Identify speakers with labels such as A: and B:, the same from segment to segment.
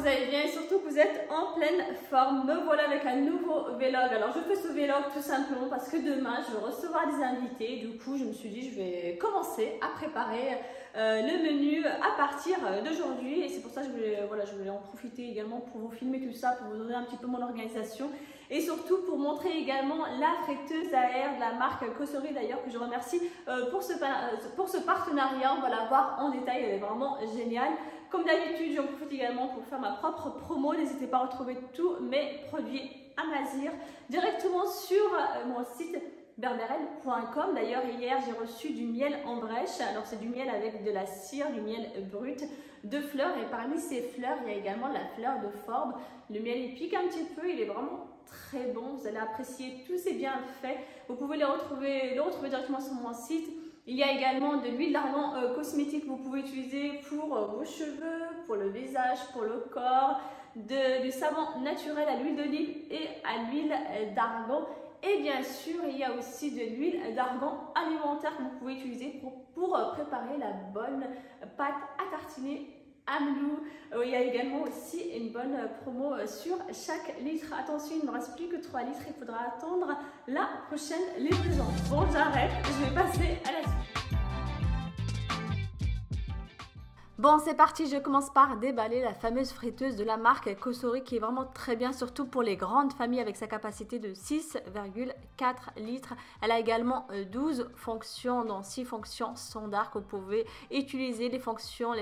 A: vous allez bien et surtout que vous êtes en pleine forme. Me voilà avec un nouveau vlog. Alors je fais ce vlog tout simplement parce que demain je vais recevoir des invités. Du coup je me suis dit je vais commencer à préparer le menu à partir d'aujourd'hui. Et c'est pour ça que je voulais en profiter également pour vous filmer tout ça, pour vous donner un petit peu mon organisation. Et surtout pour montrer également la friteuse à air de la marque Cosori d'ailleurs, que je remercie pour ce partenariat. On va la voir en détail, elle est vraiment géniale. Comme d'habitude, j'en profite également pour faire ma propre promo. N'hésitez pas à retrouver tous mes produits Amazir directement sur mon site berberelle.com. D'ailleurs, hier, j'ai reçu du miel en brèche. Alors, c'est du miel avec de la cire, du miel brut, de fleurs. Et parmi ces fleurs, il y a également la fleur de Forbes. Le miel, il pique un petit peu. Il est vraiment très bon. Vous allez apprécier tous ces bienfaits. Vous pouvez le retrouver directement sur mon site. Il y a également de l'huile d'argan cosmétique que vous pouvez utiliser pour vos cheveux, pour le visage, pour le corps, du savon naturel à l'huile d'olive et à l'huile d'argan. Et bien sûr, il y a aussi de l'huile d'argan alimentaire que vous pouvez utiliser pour préparer la bonne pâte à tartiner Amelou. Il y a également aussi une bonne promo sur chaque litre. Attention, il ne me reste plus que 3 litres. Il faudra attendre la prochaine livraison. Bon, j'arrête. Je vais passer à la suite. Bon, c'est parti, je commence par déballer la fameuse friteuse de la marque Cosori qui est vraiment très bien, surtout pour les grandes familles avec sa capacité de 6,4 litres. Elle a également 12 fonctions, dont 6 fonctions standards que vous pouvez utiliser. Les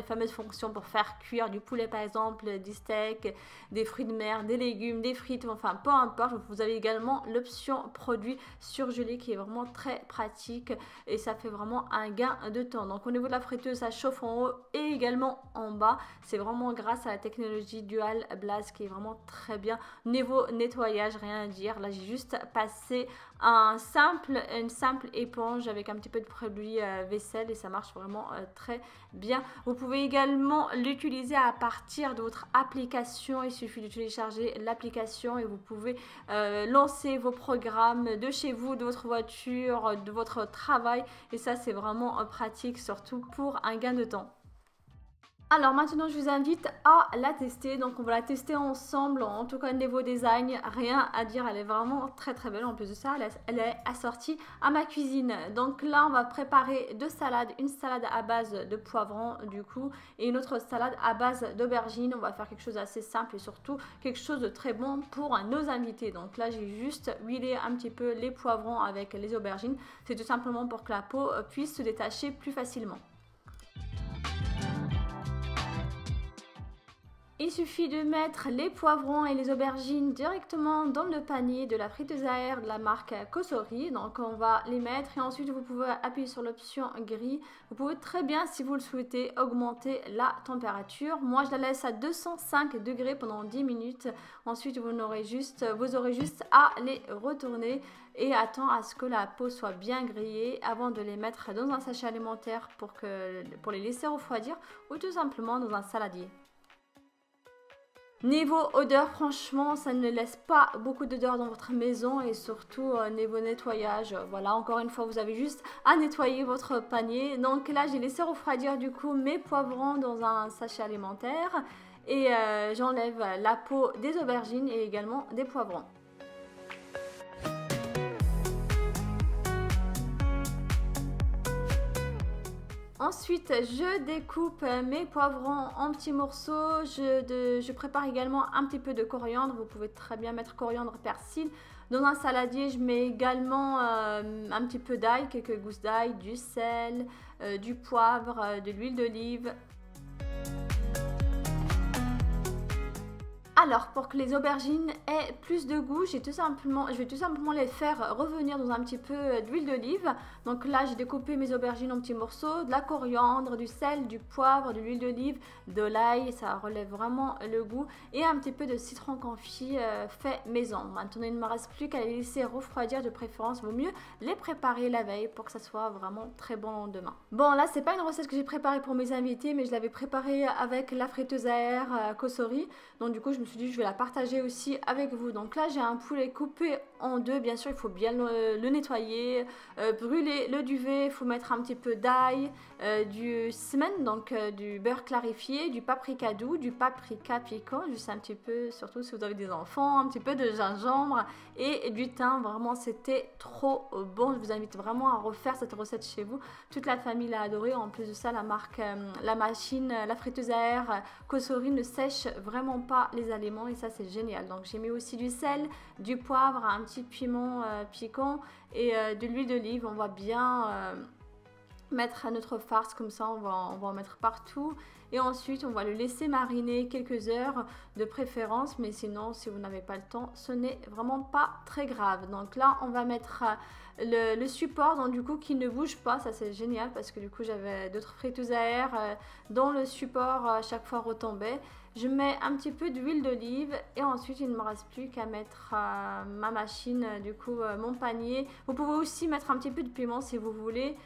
A: fameuses fonctions pour faire cuire du poulet par exemple, du steak, des fruits de mer, des légumes, des frites, enfin peu importe. Vous avez également l'option produit surgelé qui est vraiment très pratique et ça fait vraiment un gain de temps. Donc au niveau de la friteuse, ça chauffe en haut et également en bas. C'est vraiment grâce à la technologie Dual Blast qui est vraiment très bien. Niveau nettoyage, rien à dire. Là, j'ai juste passé une simple éponge avec un petit peu de produit vaisselle et ça marche vraiment très bien. Vous pouvez également l'utiliser à partir de votre application. Il suffit de télécharger l'application et vous pouvez lancer vos programmes de chez vous, de votre voiture, de votre travail. Et ça, c'est vraiment pratique, surtout pour un gain de temps. Alors maintenant je vous invite à la tester, donc on va la tester ensemble, en tout cas niveau design, rien à dire, elle est vraiment très très belle. En plus de ça elle est assortie à ma cuisine. Donc là on va préparer deux salades, une salade à base de poivron du coup et une autre salade à base d'aubergine. On va faire quelque chose d'assez simple et surtout quelque chose de très bon pour nos invités. Donc là j'ai juste huilé un petit peu les poivrons avec les aubergines, c'est tout simplement pour que la peau puisse se détacher plus facilement. Il suffit de mettre les poivrons et les aubergines directement dans le panier de la friteuse à air de la marque Cosori. Donc on va les mettre et ensuite vous pouvez appuyer sur l'option gris. Vous pouvez très bien, si vous le souhaitez, augmenter la température. Moi je la laisse à 205 degrés pendant 10 minutes. Ensuite vous aurez juste à les retourner et attendre à ce que la peau soit bien grillée avant de les mettre dans un sachet alimentaire pour les laisser refroidir ou tout simplement dans un saladier. Niveau odeur, franchement, ça ne laisse pas beaucoup d'odeur dans votre maison et surtout niveau nettoyage. Voilà, encore une fois, vous avez juste à nettoyer votre panier. Donc là, j'ai laissé refroidir du coup mes poivrons dans un sachet alimentaire et j'enlève la peau des aubergines et également des poivrons. Ensuite, je découpe mes poivrons en petits morceaux. Je prépare également un petit peu de coriandre. Vous pouvez très bien mettre coriandre, persil. Dans un saladier, je mets également un petit peu d'ail, quelques gousses d'ail, du sel, du poivre, de l'huile d'olive. Alors, pour que les aubergines aient plus de goût, je vais tout simplement les faire revenir dans un petit peu d'huile d'olive. Donc là, j'ai découpé mes aubergines en petits morceaux, de la coriandre, du sel, du poivre, de l'huile d'olive, de l'ail, ça relève vraiment le goût, et un petit peu de citron confit fait maison. Maintenant, il ne me reste plus qu'à les laisser refroidir, de préférence, vaut mieux les préparer la veille pour que ça soit vraiment très bon demain. Bon, là, c'est pas une recette que j'ai préparée pour mes invités, mais je l'avais préparée avec la friteuse à air Cosori. Donc du coup, je me je me suis dit je vais la partager aussi avec vous. Donc là j'ai un poulet coupé en deux, bien sûr il faut bien le nettoyer, brûler le duvet, il faut mettre un petit peu d'ail, du semen, donc du beurre clarifié, du paprika doux, du paprika piquant, juste un petit peu, surtout si vous avez des enfants, un petit peu de gingembre et du thym. Vraiment c'était trop bon, je vous invite vraiment à refaire cette recette chez vous. Toute la famille l'a adoré. En plus de ça, la marque, la friteuse à air Cosori ne sèche vraiment pas les aliments et ça c'est génial. Donc j'ai mis aussi du sel, du poivre, un petit piment piquant et de l'huile d'olive. On va bien mettre notre farce comme ça, on va en mettre partout et ensuite on va le laisser mariner quelques heures de préférence, mais sinon si vous n'avez pas le temps ce n'est vraiment pas très grave. Donc là on va mettre le support, donc du coup qui ne bouge pas, ça c'est génial parce que du coup j'avais d'autres friteuses à air dont le support à chaque fois retombait. Je mets un petit peu d'huile d'olive et ensuite il ne me reste plus qu'à mettre ma machine, du coup mon panier. Vous pouvez aussi mettre un petit peu de piment si vous voulez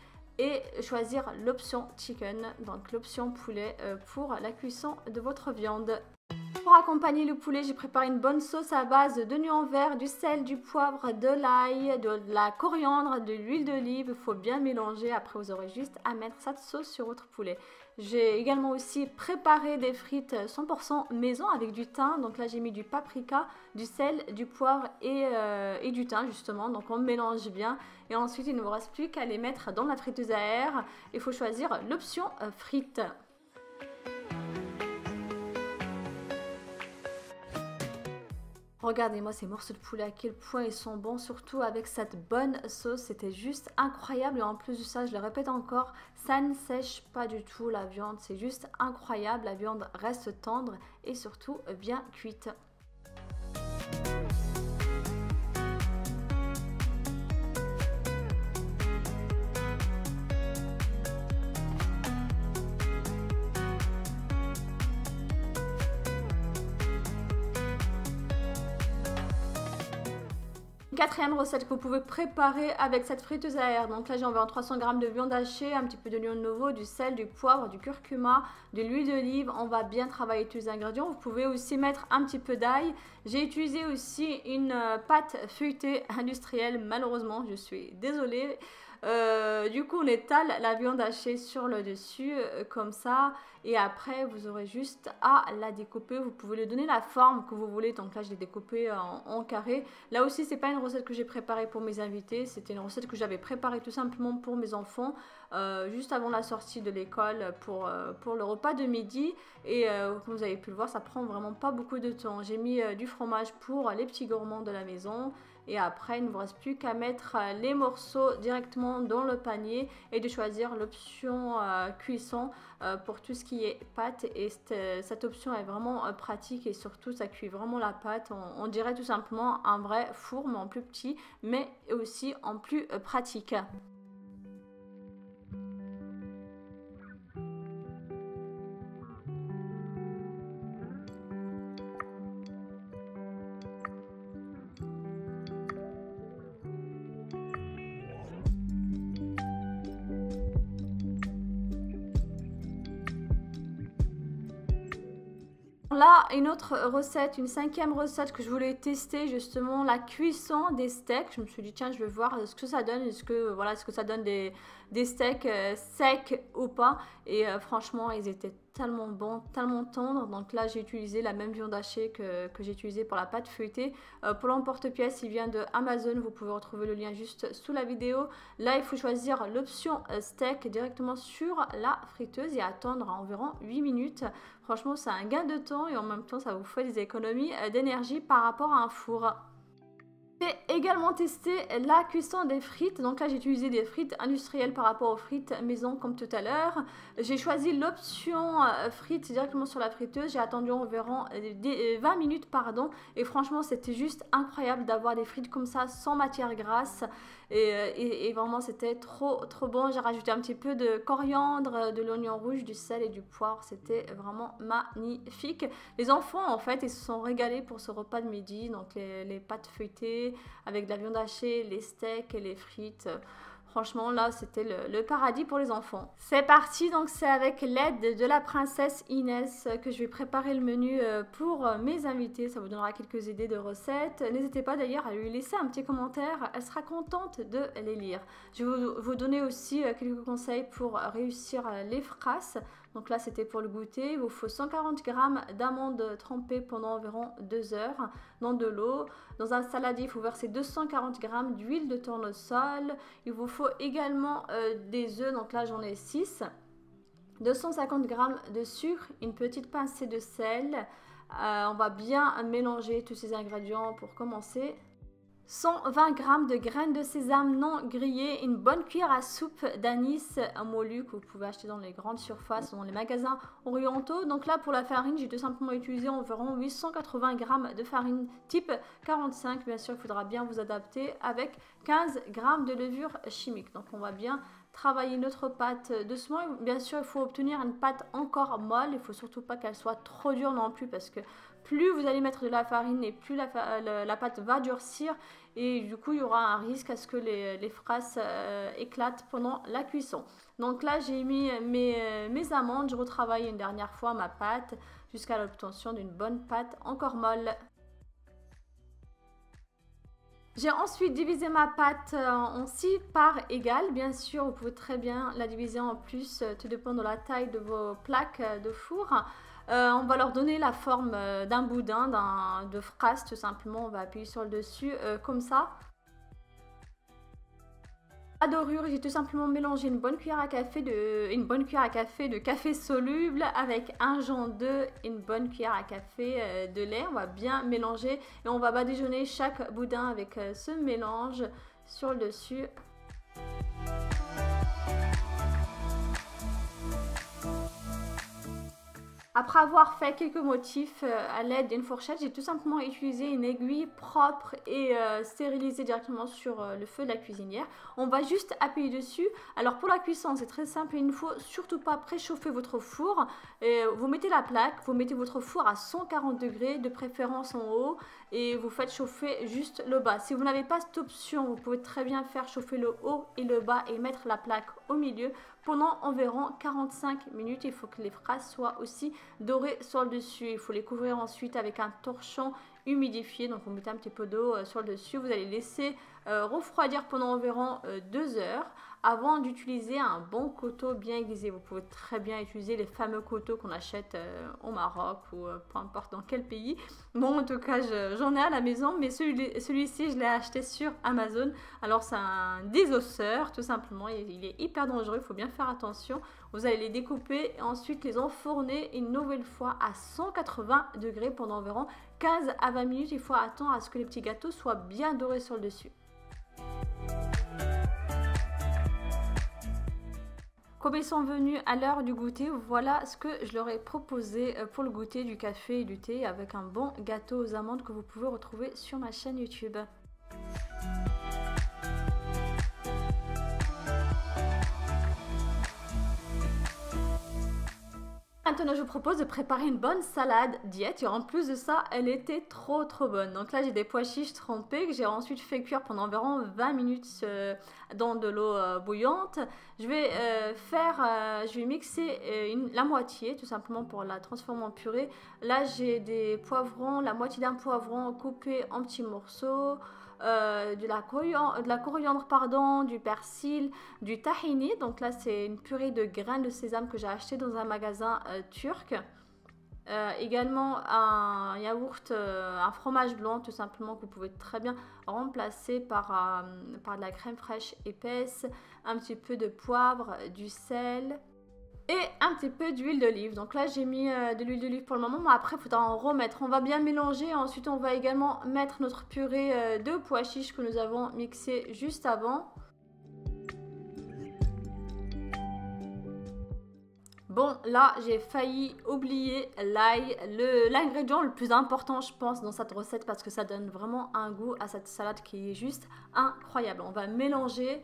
A: et choisir l'option chicken, donc l'option poulet pour la cuisson de votre viande. Pour accompagner le poulet, j'ai préparé une bonne sauce à base d'oignons verts, du sel, du poivre, de l'ail, de la coriandre, de l'huile d'olive. Il faut bien mélanger. Après, vous aurez juste à mettre cette sauce sur votre poulet. J'ai également aussi préparé des frites 100% maison avec du thym. Donc là, j'ai mis du paprika, du sel, du poivre et du thym justement. Donc on mélange bien. Et ensuite, il ne vous reste plus qu'à les mettre dans la friteuse à air. Il faut choisir l'option frites. Regardez-moi ces morceaux de poulet, à quel point ils sont bons, surtout avec cette bonne sauce, c'était juste incroyable. Et en plus de ça, je le répète encore, ça ne sèche pas du tout la viande, c'est juste incroyable, la viande reste tendre et surtout bien cuite. Quatrième recette que vous pouvez préparer avec cette friteuse à air. Donc là j'ai environ 300 g de viande hachée, un petit peu d'oignon de nouveau, du sel, du poivre, du curcuma, de l'huile d'olive. On va bien travailler tous les ingrédients. Vous pouvez aussi mettre un petit peu d'ail. J'ai utilisé aussi une pâte feuilletée industrielle. Malheureusement, je suis désolée. Du coup on étale la viande hachée sur le dessus comme ça et après vous aurez juste à la découper. Vous pouvez lui donner la forme que vous voulez. Donc là je l'ai découpée en carré. Là aussi c'est pas une recette que j'ai préparée pour mes invités, c'était une recette que j'avais préparée tout simplement pour mes enfants juste avant la sortie de l'école pour le repas de midi. Et comme vous avez pu le voir, ça prend vraiment pas beaucoup de temps. J'ai mis du fromage pour les petits gourmands de la maison. Et après, il ne vous reste plus qu'à mettre les morceaux directement dans le panier et de choisir l'option cuisson pour tout ce qui est pâte. Et cette option est vraiment pratique et surtout, ça cuit vraiment la pâte. On dirait tout simplement un vrai four, mais en plus petit, mais aussi en plus pratique. Là, une autre recette, une cinquième recette que je voulais tester, justement la cuisson des steaks. Je me suis dit tiens, je vais voir ce que ça donne, est-ce que ça donne des steaks secs ou pas. Et franchement, ils étaient tellement bons, tellement tendres. Donc là, j'ai utilisé la même viande hachée que j'ai utilisée pour la pâte feuilletée. Pour l'emporte-pièce, il vient de Amazon. Vous pouvez retrouver le lien juste sous la vidéo. Là, il faut choisir l'option steak directement sur la friteuse et attendre environ 8 minutes. Franchement, c'est un gain de temps et en même temps, ça vous fait des économies d'énergie par rapport à un four. J'ai également testé la cuisson des frites. Donc là, j'ai utilisé des frites industrielles par rapport aux frites maison comme tout à l'heure. J'ai choisi l'option frites directement sur la friteuse. J'ai attendu environ 20 minutes, pardon. Et franchement, c'était juste incroyable d'avoir des frites comme ça, sans matière grasse. Et vraiment, c'était trop bon. J'ai rajouté un petit peu de coriandre, de l'oignon rouge, du sel et du poivre. C'était vraiment magnifique. Les enfants, en fait, ils se sont régalés pour ce repas de midi. Donc les pâtes feuilletées avec de la viande hachée, les steaks et les frites. Franchement, là, c'était le paradis pour les enfants. C'est parti, donc c'est avec l'aide de la princesse Inès que je vais préparer le menu pour mes invités. Ça vous donnera quelques idées de recettes. N'hésitez pas d'ailleurs à lui laisser un petit commentaire. Elle sera contente de les lire. Je vais vous donner aussi quelques conseils pour réussir les frasses. Donc là, c'était pour le goûter. Il vous faut 140 g d'amandes trempées pendant environ 2 heures dans de l'eau. Dans un saladier, il faut verser 240 g d'huile de tournesol. Il vous faut également des œufs. Donc là, j'en ai 6. 250 g de sucre, une petite pincée de sel. On va bien mélanger tous ces ingrédients pour commencer. 120 g de graines de sésame non grillées, une bonne cuillère à soupe d'anis moulu que vous pouvez acheter dans les grandes surfaces ou dans les magasins orientaux. Donc là, pour la farine, j'ai tout simplement utilisé environ 880 g de farine type 45. Bien sûr, il faudra bien vous adapter avec 15 g de levure chimique. Donc on va bien travailler notre pâte doucement. Bien sûr, il faut obtenir une pâte encore molle. Il ne faut surtout pas qu'elle soit trop dure non plus parce que plus vous allez mettre de la farine et plus la pâte va durcir et du coup il y aura un risque à ce que les fraises éclatent pendant la cuisson. Donc là j'ai mis mes amandes, je retravaille une dernière fois ma pâte jusqu'à l'obtention d'une bonne pâte encore molle. J'ai ensuite divisé ma pâte en 6 parts égales. Bien sûr, vous pouvez très bien la diviser en plus, tout dépend de la taille de vos plaques de four. On va leur donner la forme d'un boudin, de fraise tout simplement. On va appuyer sur le dessus comme ça. À dorure, j'ai tout simplement mélangé une bonne cuillère à café de café soluble avec un jaune d'œuf et une bonne cuillère à café de lait. On va bien mélanger et on va badigeonner chaque boudin avec ce mélange sur le dessus. Après avoir fait quelques motifs à l'aide d'une fourchette, j'ai tout simplement utilisé une aiguille propre et stérilisée directement sur le feu de la cuisinière. On va juste appuyer dessus. Alors pour la cuisson, c'est très simple, il ne faut surtout pas préchauffer votre four. Vous mettez la plaque, vous mettez votre four à 140 degrés, de préférence en haut, et vous faites chauffer juste le bas. Si vous n'avez pas cette option, vous pouvez très bien faire chauffer le haut et le bas et mettre la plaque au milieu pendant environ 45 minutes. Il faut que les fraises soient aussi dorées sur le dessus. Il faut les couvrir ensuite avec un torchon humidifié. Donc vous mettez un petit peu d'eau sur le dessus. Vous allez laisser refroidir pendant environ 2 heures avant d'utiliser un bon couteau bien aiguisé. Vous pouvez très bien utiliser les fameux couteaux qu'on achète au Maroc ou peu importe dans quel pays. Bon, en tout cas, j'en ai à la maison, mais celui-ci, je l'ai acheté sur Amazon. Alors, c'est un désosseur, tout simplement. Il est hyper dangereux, il faut bien faire attention. Vous allez les découper et ensuite les enfourner une nouvelle fois à 180 degrés pendant environ 15 à 20 minutes. Il faut attendre à ce que les petits gâteaux soient bien dorés sur le dessus. Comme ils sont venus à l'heure du goûter, voilà ce que je leur ai proposé pour le goûter, du café et du thé avec un bon gâteau aux amandes que vous pouvez retrouver sur ma chaîne YouTube. Maintenant, je vous propose de préparer une bonne salade diète et en plus de ça, elle était trop bonne. Donc là, j'ai des pois chiches trempés que j'ai ensuite fait cuire pendant environ 20 minutes dans de l'eau bouillante. Je vais mixer la moitié tout simplement pour la transformer en purée. Là, j'ai des poivrons, la moitié d'un poivron coupé en petits morceaux. De la coriandre, pardon, du persil, du tahini. Donc là, c'est une purée de graines de sésame que j'ai acheté dans un magasin turc. Également un yaourt, un fromage blanc tout simplement que vous pouvez très bien remplacer par de la crème fraîche épaisse, un petit peu de poivre, du sel et un petit peu d'huile d'olive. Donc là j'ai mis de l'huile d'olive pour le moment, mais après il faudra en remettre. On va bien mélanger, ensuite on va également mettre notre purée de pois chiches que nous avons mixé juste avant. Bon, là, j'ai failli oublier l'ail, l'ingrédient le plus important, je pense, dans cette recette parce que ça donne vraiment un goût à cette salade qui est juste incroyable. On va mélanger.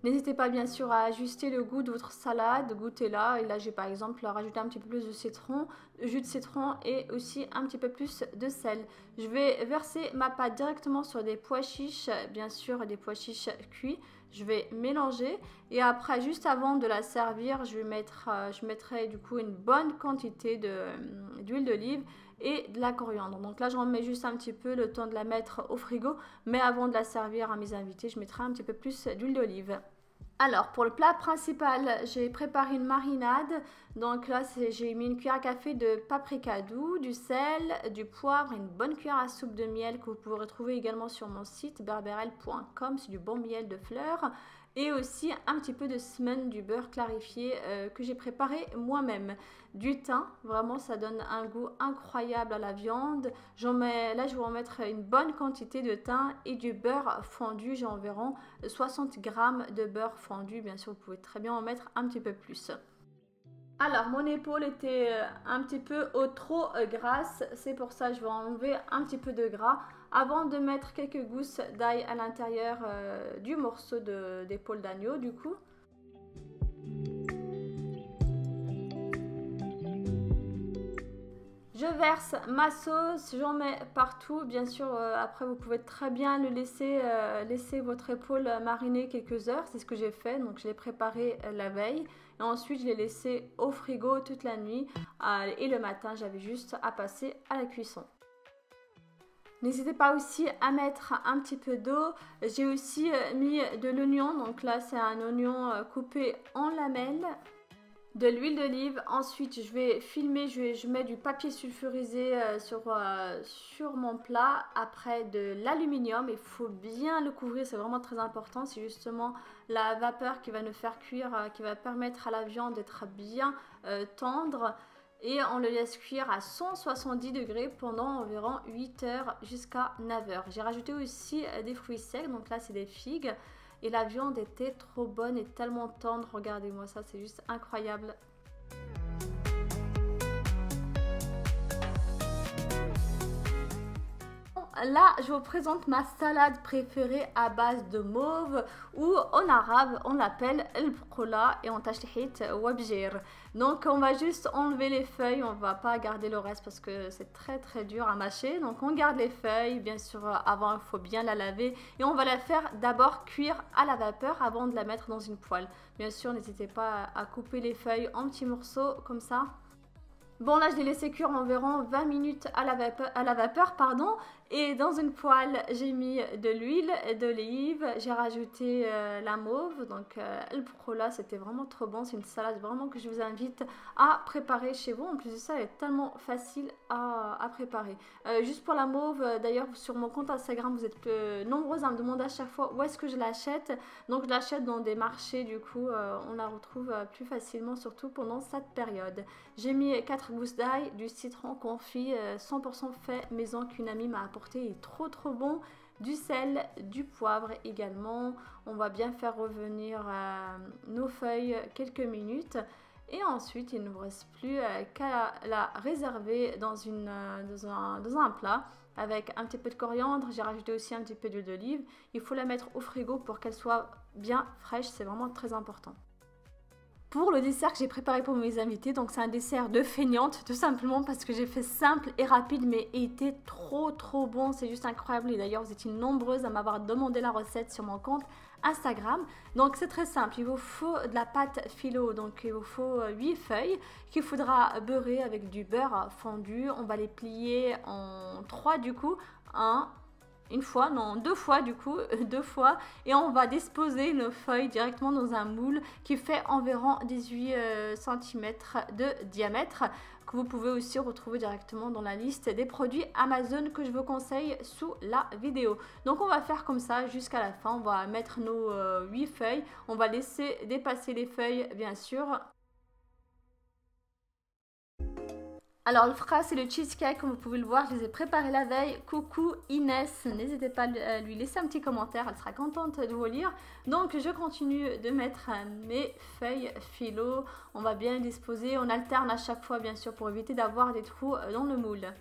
A: N'hésitez pas bien sûr à ajuster le goût de votre salade, goûtez-la. Et là j'ai par exemple rajouté un petit peu plus de citron, jus de citron et aussi un petit peu plus de sel. Je vais verser ma pâte directement sur des pois chiches, bien sûr des pois chiches cuits. Je vais mélanger et après, juste avant de la servir, je mettrai du coup une bonne quantité d'huile d'olive et de la coriandre. Donc là, j'en mets juste un petit peu le temps de la mettre au frigo, mais avant de la servir à mes invités, je mettrai un petit peu plus d'huile d'olive. Alors, pour le plat principal, j'ai préparé une marinade. Donc là, j'ai mis une cuillère à café de paprika doux, du sel, du poivre et une bonne cuillère à soupe de miel que vous pouvez retrouver également sur mon site berberelle.com. C'est du bon miel de fleurs. Et aussi un petit peu de semen, du beurre clarifié que j'ai préparé moi-même. Du thym, vraiment ça donne un goût incroyable à la viande. Là je vais en mettre une bonne quantité de thym et du beurre fondu. J'ai environ 60 g de beurre fondu. Bien sûr vous pouvez très bien en mettre un petit peu plus. Alors mon épaule était un petit peu trop grasse, c'est pour ça que je vais enlever un petit peu de gras avant de mettre quelques gousses d'ail à l'intérieur du morceau d'épaule d'agneau du coup. Je verse ma sauce, j'en mets partout. Bien sûr, après vous pouvez très bien le laisser votre épaule mariner quelques heures. C'est ce que j'ai fait. Donc je l'ai préparé la veille. Et ensuite, je l'ai laissé au frigo toute la nuit. Et le matin, j'avais juste à passer à la cuisson. N'hésitez pas aussi à mettre un petit peu d'eau. J'ai aussi mis de l'oignon. Donc là, c'est un oignon coupé en lamelles. De l'huile d'olive, ensuite je vais filmer, je mets du papier sulfurisé sur mon plat, après de l'aluminium, il faut bien le couvrir, c'est vraiment très important, c'est justement la vapeur qui va nous faire cuire, qui va permettre à la viande d'être bien tendre et on le laisse cuire à 170 degrés pendant environ 8 heures jusqu'à 9 heures. J'ai rajouté aussi des fruits secs, donc là c'est des figues. Et la viande était trop bonne et tellement tendre. Regardez-moi ça, c'est juste incroyable. Là, je vous présente ma salade préférée à base de mauve ou en arabe, on l'appelle el-bqoula et en tashtihit wabjir. Donc, on va juste enlever les feuilles, on ne va pas garder le reste parce que c'est très dur à mâcher. Donc, on garde les feuilles, bien sûr, avant, il faut bien la laver et on va la faire d'abord cuire à la vapeur avant de la mettre dans une poêle. Bien sûr, n'hésitez pas à couper les feuilles en petits morceaux comme ça. Bon là je l'ai laissé cuire environ 20 minutes à la vapeur et dans une poêle j'ai mis de l'huile d'olive, j'ai rajouté la mauve, donc le bqoula c'était vraiment trop bon, c'est une salade vraiment que je vous invite à préparer chez vous, en plus de ça elle est tellement facile à préparer. Juste pour la mauve, d'ailleurs sur mon compte Instagram vous êtes nombreuses à me demander à chaque fois où est-ce que je l'achète, donc je l'achète dans des marchés du coup on la retrouve plus facilement surtout pendant cette période. J'ai mis 4 gousses d'ail, du citron confit 100% fait maison qu'une amie m'a apporté, il est trop bon, du sel, du poivre également. On va bien faire revenir nos feuilles quelques minutes et ensuite il ne vous reste plus qu'à la réserver dans un plat avec un petit peu de coriandre. J'ai rajouté aussi un petit peu d'huile d'olive. Il faut la mettre au frigo pour qu'elle soit bien fraîche, c'est vraiment très important. Pour le dessert que j'ai préparé pour mes invités, donc c'est un dessert de feignante, tout simplement parce que j'ai fait simple et rapide, mais il était trop bon, c'est juste incroyable. Et d'ailleurs, vous étiez nombreuses à m'avoir demandé la recette sur mon compte Instagram. Donc c'est très simple, il vous faut de la pâte phyllo, donc il vous faut 8 feuilles qu'il faudra beurrer avec du beurre fondu. On va les plier en 3 du coup, deux fois du coup, et on va disposer nos feuilles directement dans un moule qui fait environ 18 cm de diamètre, que vous pouvez aussi retrouver directement dans la liste des produits Amazon que je vous conseille sous la vidéo. Donc on va faire comme ça jusqu'à la fin, on va mettre nos 8 feuilles, on va laisser dépasser les feuilles bien sûr. Alors le fraise et le cheesecake, comme vous pouvez le voir, je les ai préparés la veille. Coucou Inès, n'hésitez pas à lui laisser un petit commentaire, elle sera contente de vous lire. Donc je continue de mettre mes feuilles phyllo, on va bien les disposer, on alterne à chaque fois bien sûr pour éviter d'avoir des trous dans le moule.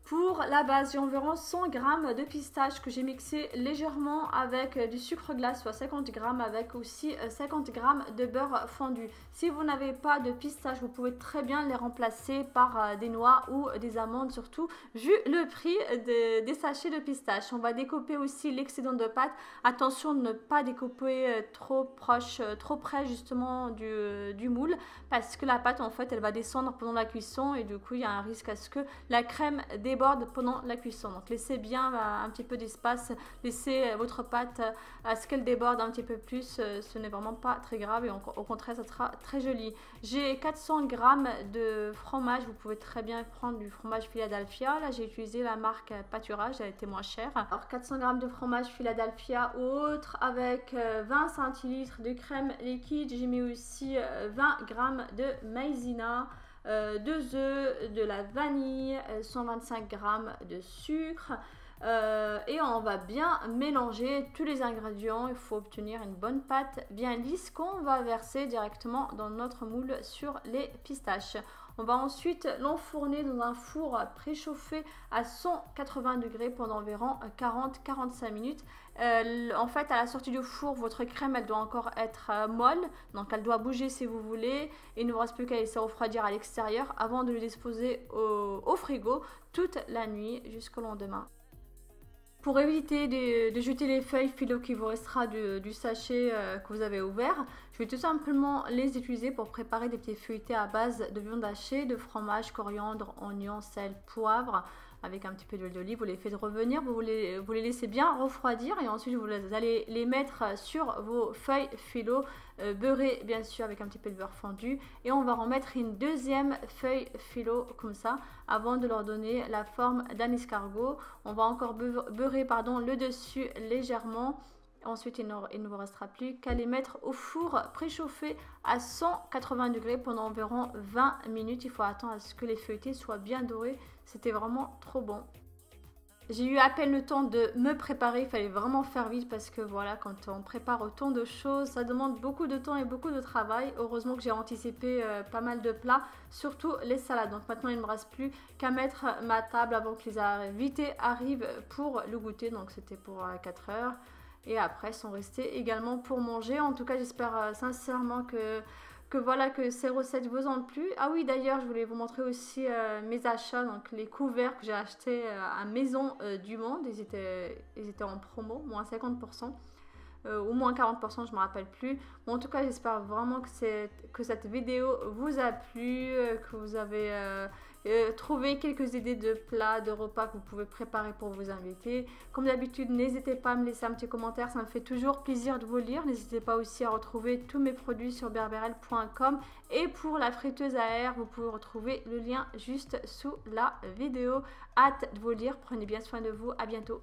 A: Pour la base, j'ai environ 100 g de pistache que j'ai mixé légèrement avec du sucre glace, soit 50 g, avec aussi 50 g de beurre fondu. Si vous n'avez pas de pistache, vous pouvez très bien les remplacer par des noix ou des amandes, surtout vu le prix des sachets de pistache. On va découper aussi l'excédent de pâte. Attention de ne pas découper trop proche, trop près justement du moule, parce que la pâte en fait elle va descendre pendant la cuisson et du coup il y a un risque à ce que la crème déborde pendant la cuisson. Donc laissez bien un petit peu d'espace, laissez votre pâte à ce qu'elle déborde un petit peu plus, ce n'est vraiment pas très grave et au contraire ça sera très joli. J'ai 400 g de fromage, vous pouvez très bien prendre du fromage Philadelphia, là j'ai utilisé la marque Pâturage, elle a été moins chère. Alors 400 g de fromage Philadelphia ou autre avec 20 centilitres de crème liquide, j'ai mis aussi 20 g de maïzena, 2 œufs, de la vanille, 125 g de sucre et on va bien mélanger tous les ingrédients. Il faut obtenir une bonne pâte bien lisse qu'on va verser directement dans notre moule sur les pistaches. On va ensuite l'enfourner dans un four préchauffé à 180 degrés pendant environ 40-45 minutes. En fait, à la sortie du four, votre crème, elle doit encore être molle. Donc, elle doit bouger si vous voulez. Il ne vous reste plus qu'à laisser refroidir à l'extérieur avant de le disposer au frigo toute la nuit jusqu'au lendemain. Pour éviter de jeter les feuilles phyllo qui vous restera du sachet que vous avez ouvert, je vais tout simplement les utiliser pour préparer des petits feuilletés à base de viande hachée, de fromage, coriandre, oignon, sel, poivre, avec un petit peu d'huile d'olive. Vous les faites revenir, vous les laissez bien refroidir et ensuite vous allez les mettre sur vos feuilles phyllo, beurrées bien sûr avec un petit peu de beurre fondu, et on va remettre une deuxième feuille phyllo comme ça avant de leur donner la forme d'un escargot. On va encore beurrer le dessus légèrement. Ensuite, il ne vous restera plus qu'à les mettre au four préchauffé à 180 degrés pendant environ 20 minutes. Il faut attendre à ce que les feuilletés soient bien dorés. C'était vraiment trop bon. J'ai eu à peine le temps de me préparer, il fallait vraiment faire vite parce que voilà, quand on prépare autant de choses, ça demande beaucoup de temps et beaucoup de travail. Heureusement que j'ai anticipé pas mal de plats, surtout les salades. Donc maintenant, il ne me reste plus qu'à mettre ma table avant que les invités arrivent pour le goûter. Donc c'était pour 4 heures. Et après, ils sont restés également pour manger. En tout cas, j'espère sincèrement que ces recettes vous ont plu. Ah oui, d'ailleurs, je voulais vous montrer aussi mes achats, donc les couverts que j'ai achetés à Maison du Monde. Ils étaient en promo, moins 50%. Ou moins 40%, je ne me rappelle plus. Bon, en tout cas, j'espère vraiment que cette vidéo vous a plu, que vous avez trouvé quelques idées de plats, de repas que vous pouvez préparer pour vos invités. Comme d'habitude, n'hésitez pas à me laisser un petit commentaire, ça me fait toujours plaisir de vous lire. N'hésitez pas aussi à retrouver tous mes produits sur berberelle.com. Et pour la friteuse à air, vous pouvez retrouver le lien juste sous la vidéo. Hâte de vous lire, prenez bien soin de vous, à bientôt.